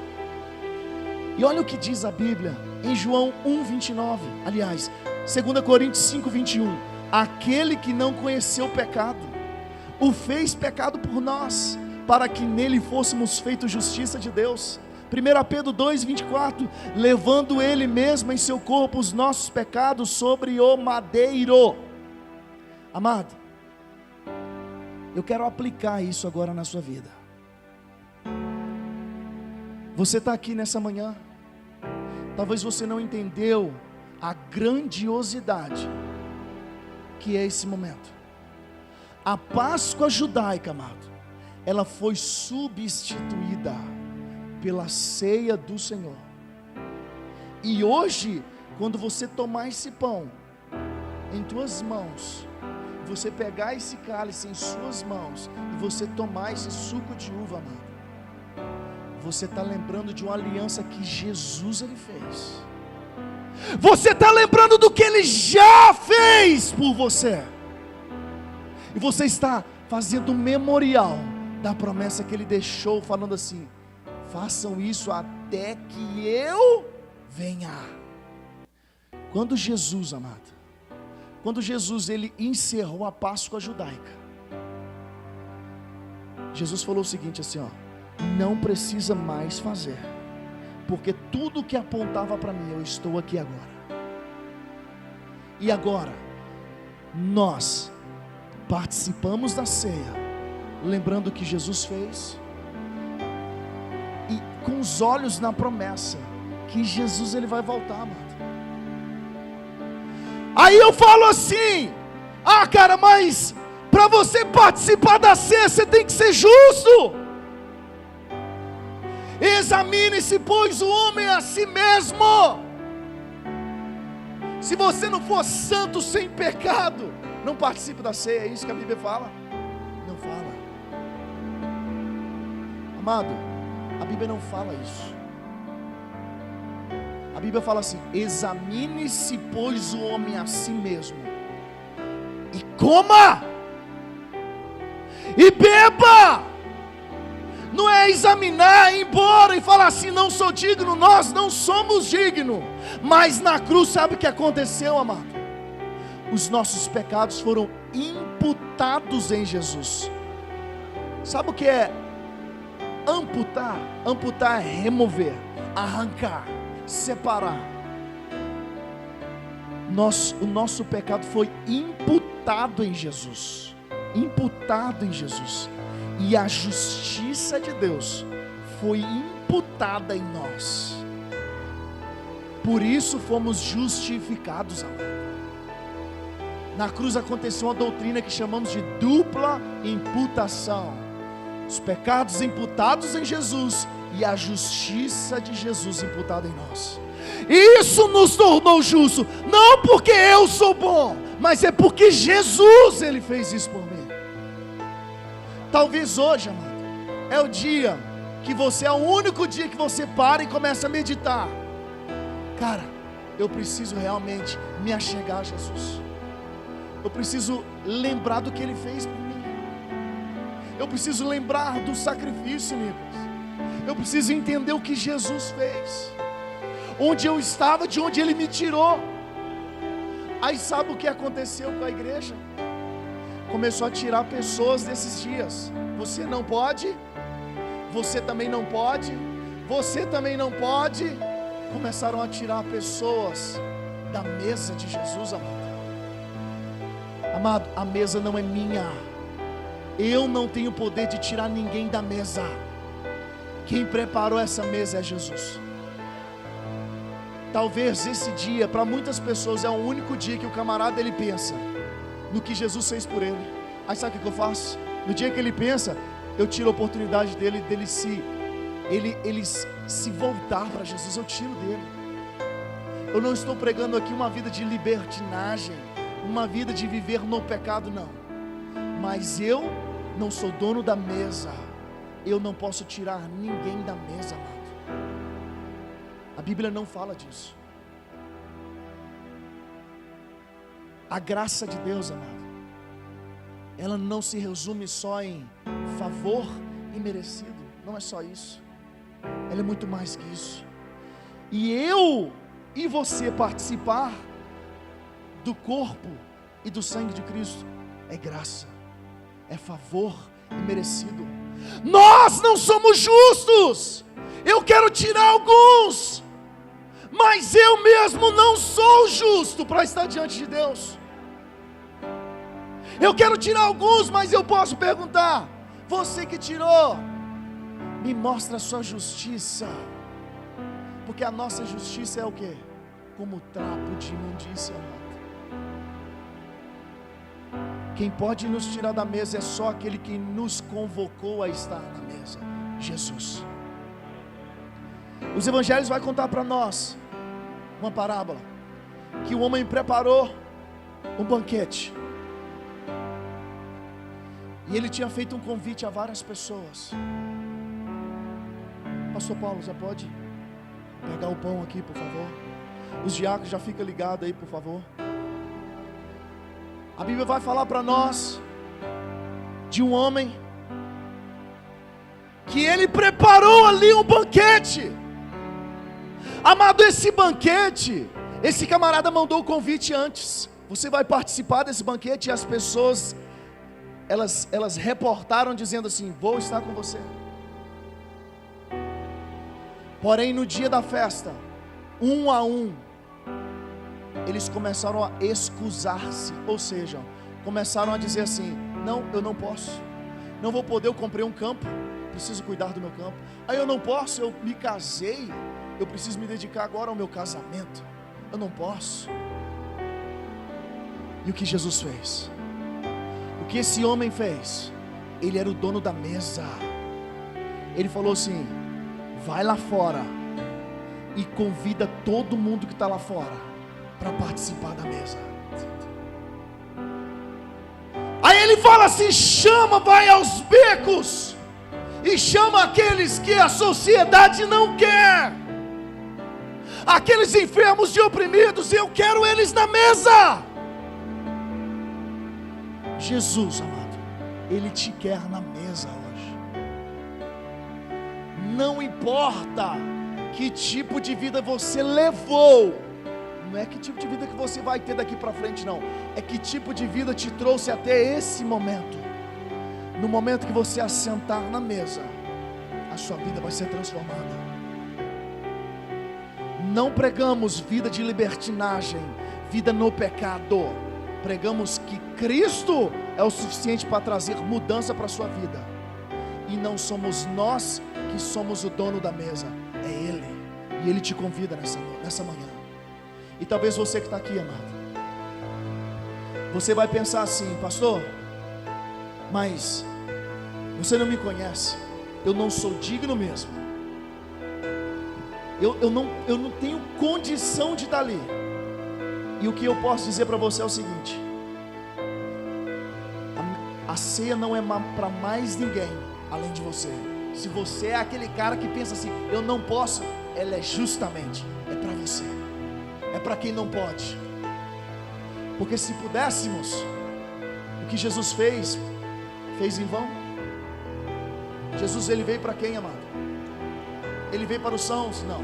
E olha o que diz a Bíblia em João 1:29, aliás, 2 Coríntios 5:21, aquele que não conheceu o pecado, o fez pecado por nós, para que nele fôssemos feitos justiça de Deus. 1 Pedro 2:24, levando ele mesmo em seu corpo os nossos pecados sobre o madeiro. Amado, eu quero aplicar isso agora na sua vida. Você está aqui nessa manhã, talvez você não entendeu a grandiosidade que é esse momento. A Páscoa judaica, amado, ela foi substituída pela ceia do Senhor. E hoje, quando você tomar esse pão em tuas mãos, você pegar esse cálice em suas mãos e você tomar esse suco de uva, amado, você está lembrando de uma aliança que Jesus, ele fez. Você está lembrando do que ele já fez por você. E você está fazendo um memorial da promessa que ele deixou, falando assim: façam isso até que eu venha. Quando Jesus, amado, quando Jesus, ele encerrou a Páscoa judaica, Jesus falou o seguinte assim, ó: não precisa mais fazer, porque tudo que apontava para mim, eu estou aqui agora. E agora, nós participamos da ceia, lembrando o que Jesus fez, e com os olhos na promessa, que Jesus, ele vai voltar, amado. Aí eu falo assim: ah, cara, mas para você participar da ceia, você tem que ser justo. Examine-se, pois, o homem a si mesmo. Se você não for santo, sem pecado, não participe da ceia. É isso que a Bíblia fala? Não fala. Amado, a Bíblia não fala isso. A Bíblia fala assim: examine-se, pois, o homem a si mesmo, e coma, e beba. Não é examinar, ir embora e falar assim: não sou digno. Nós não somos dignos. Mas na cruz, sabe o que aconteceu, amado? Os nossos pecados foram imputados em Jesus. Sabe o que é amputar? Amputar é remover, arrancar, separar. O nosso pecado foi imputado em Jesus. Imputado em Jesus. E a justiça de Deus foi imputada em nós. Por isso fomos justificados, amado. Na cruz aconteceu uma doutrina que chamamos de dupla imputação. Os pecados imputados em Jesus e a justiça de Jesus imputada em nós. Isso nos tornou justos, não porque eu sou bom, mas é porque Jesus, ele fez isso por mim. Talvez hoje, amado, é o dia que você, é o único dia que você para e começa a meditar. Cara, eu preciso realmente me achegar a Jesus. Eu preciso lembrar do que ele fez por mim. Eu preciso lembrar do sacrifício, Nicolas. Eu preciso entender o que Jesus fez, onde eu estava, de onde ele me tirou. Aí sabe o que aconteceu com a igreja? Começou a tirar pessoas desses dias. Você não pode, você também não pode, você também não pode. Começaram a tirar pessoas da mesa de Jesus, amado. Amado, a mesa não é minha. Eu não tenho poder de tirar ninguém da mesa. Quem preparou essa mesa é Jesus. Talvez esse dia, para muitas pessoas, é o único dia que o camarada ele pensa no que Jesus fez por ele. Aí sabe o que eu faço? No dia que ele pensa, eu tiro a oportunidade dele se voltar para Jesus, eu tiro dele. Eu não estou pregando aqui uma vida de libertinagem, uma vida de viver no pecado, não. Mas eu não sou dono da mesa, eu não posso tirar ninguém da mesa, amado. A Bíblia não fala disso. A graça de Deus, amado, ela não se resume só em favor e merecido. Não é só isso. Ela é muito mais que isso. E eu e você participar do corpo e do sangue de Cristo é graça, é favor e merecido. Nós não somos justos. Eu quero tirar alguns, mas eu mesmo não sou justo para estar diante de Deus. Eu quero tirar alguns, mas eu posso perguntar: você que tirou, me mostra a sua justiça. Porque a nossa justiça é o quê? Como trapo de imundícia, amado. Quem pode nos tirar da mesa é só aquele que nos convocou a estar na mesa, Jesus. Os evangelhos vão contar para nós uma parábola, que o homem preparou um banquete, e ele tinha feito um convite a várias pessoas. Pastor Paulo, já pode pegar o pão aqui, por favor? Os diáconos já ficam ligados aí, por favor. A Bíblia vai falar para nós de um homem que ele preparou ali um banquete. Amado, esse banquete, esse camarada mandou o convite antes. Você vai participar desse banquete, e as pessoas elas reportaram dizendo assim: vou estar com você. Porém, no dia da festa, um a um, eles começaram a excusar-se, ou seja, começaram a dizer assim: não, eu não posso, não vou poder, eu comprei um campo, preciso cuidar do meu campo. Aí eu não posso, eu me casei, eu preciso me dedicar agora ao meu casamento, eu não posso. E o que Jesus fez? O que esse homem fez? Ele era o dono da mesa. Ele falou assim: vai lá fora e convida todo mundo que está lá fora para participar da mesa. Aí ele fala assim: chama, vai aos becos e chama aqueles que a sociedade não quer, aqueles enfermos e oprimidos, eu quero eles na mesa. Jesus, amado, Ele te quer na mesa hoje. Não importa que tipo de vida você levou, não é que tipo de vida que você vai ter daqui para frente, não. É que tipo de vida te trouxe até esse momento. No momento que você assentar na mesa, a sua vida vai ser transformada. Não pregamos vida de libertinagem, vida no pecado. Pregamos que Cristo é o suficiente para trazer mudança para a sua vida. E não somos nós que somos o dono da mesa, é Ele. E Ele te convida nessa manhã. E talvez você que está aqui, amado, você vai pensar assim: pastor, mas você não me conhece, eu não sou digno mesmo, eu não tenho condição de estar ali. E o que eu posso dizer para você é o seguinte: a ceia não é para mais ninguém além de você. Se você é aquele cara que pensa assim: eu não posso, ela é justamente para você, é para quem não pode. Porque se pudéssemos, o que Jesus fez em vão. Jesus, ele veio para quem, amado? Ele veio para os sãos? Não,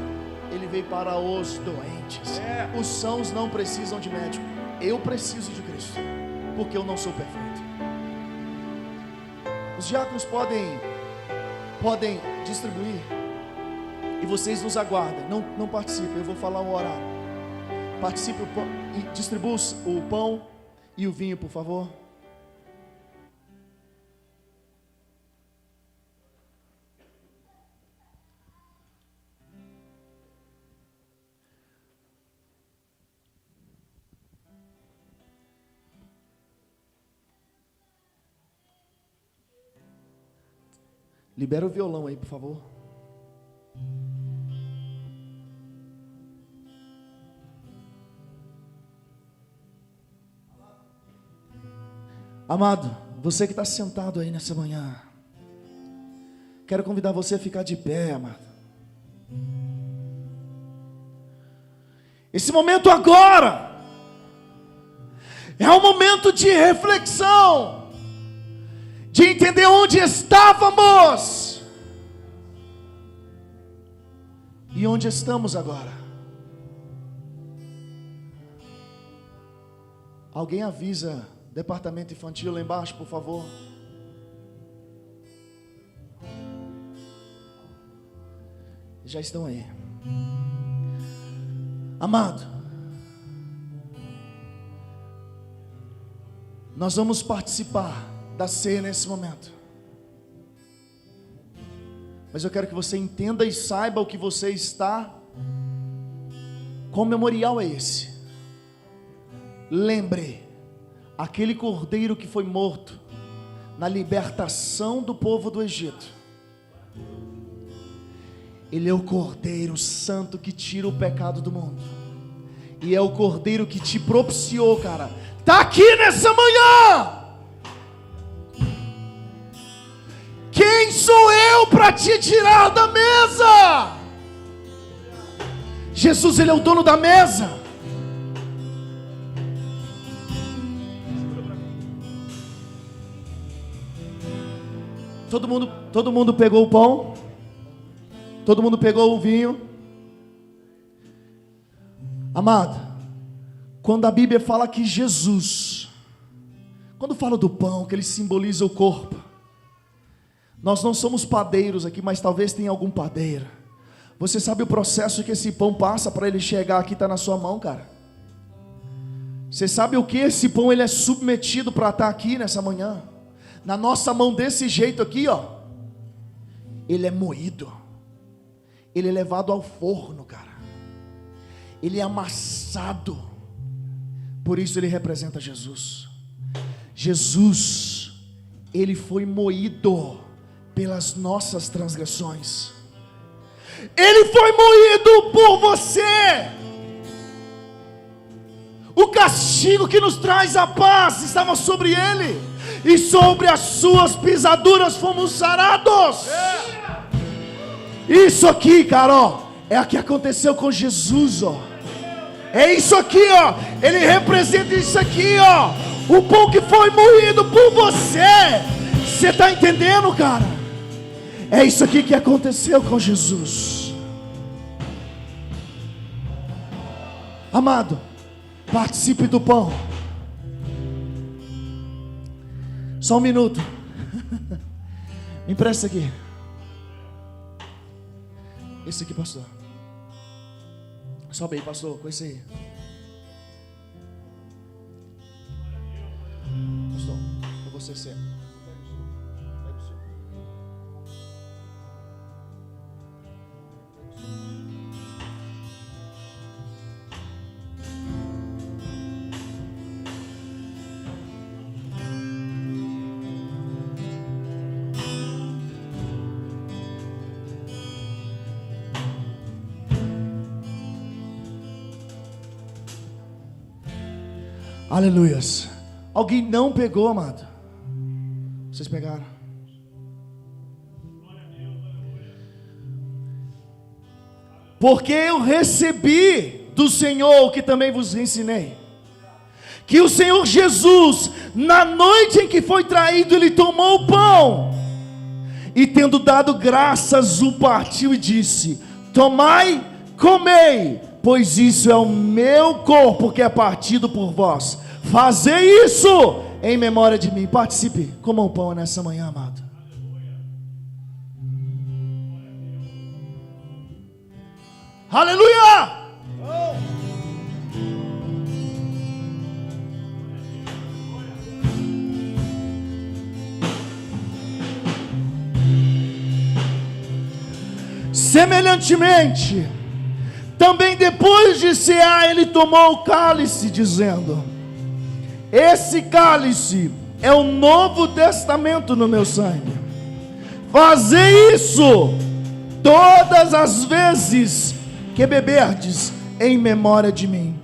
ele veio para os doentes. Os sãos não precisam de médico. Eu preciso de Cristo, porque eu não sou perfeito. Os diáconos podem distribuir, e vocês nos aguardem. Não participem, eu vou falar um horário. Participe e distribua o pão e o vinho, por favor. Libera o violão aí, por favor. Amado, você que está sentado aí nessa manhã, quero convidar você a ficar de pé, amado. Esse momento agora é um momento de reflexão, de entender onde estávamos e onde estamos agora. Alguém avisa departamento infantil lá embaixo, por favor. Já estão aí. Amado, nós vamos participar da ceia nesse momento. Mas eu quero que você entenda e saiba o que você está. Qual memorial é esse? Lembre, aquele cordeiro que foi morto na libertação do povo do Egito. Ele é o cordeiro santo que tira o pecado do mundo. E é o cordeiro que te propiciou, cara. Tá aqui nessa manhã. Quem sou eu para te tirar da mesa? Jesus, Ele é o dono da mesa. Todo mundo pegou o pão? Todo mundo pegou o vinho? Amado, quando a Bíblia fala que Jesus, quando fala do pão, que ele simboliza o corpo, nós não somos padeiros aqui, mas talvez tenha algum padeiro. Você sabe o processo que esse pão passa para ele chegar aqui, está na sua mão, cara? Você sabe o que esse pão ele é submetido para estar aqui nessa manhã? Na nossa mão desse jeito aqui, ó. Ele é moído. Ele é levado ao forno, cara. Ele é amassado. Por isso ele representa Jesus. Jesus, ele foi moído pelas nossas transgressões. Ele foi moído por você. O castigo que nos traz a paz estava sobre ele, e sobre as suas pisaduras fomos sarados. Isso aqui, cara, ó, é o que aconteceu com Jesus, ó. É isso aqui, ó. Ele representa isso aqui, ó. O pão que foi moído por você. Você está entendendo, cara? É isso aqui que aconteceu com Jesus. Amado, participe do pão. Só um minuto. Me empresta aqui. Esse aqui, pastor. Sobe aí, pastor, com esse aí. Pastor, para você ser. Pega o seu. Aleluias. Alguém não pegou, amado? Vocês pegaram? Porque eu recebi do Senhor o que também vos ensinei, que o Senhor Jesus, na noite em que foi traído, ele tomou o pão e, tendo dado graças, o partiu e disse: tomai, comei, pois isso é o meu corpo que é partido por vós. Fazei isso em memória de mim. Participe, coma o pão nessa manhã, amado. Aleluia! Semelhantemente, também depois de cear, ele tomou o cálice, dizendo: esse cálice é o novo testamento no meu sangue. Fazei isso todas as vezes que beberdes, em memória de mim.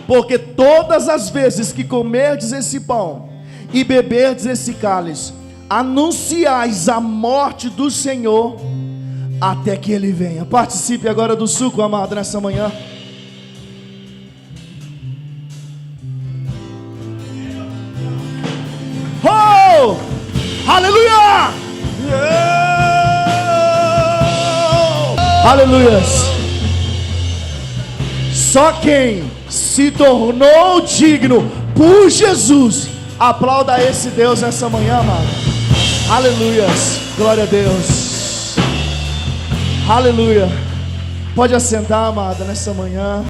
Porque todas as vezes que comerdes esse pão e beberdes esse cálice, anunciais a morte do Senhor até que Ele venha. Participe agora do suco, amado, nessa manhã. Oh! Aleluia! Aleluias! Só quem se tornou digno por Jesus, aplauda esse Deus nessa manhã, amado. Aleluias! Glória a Deus! Aleluia! Pode assentar, amada, nessa manhã.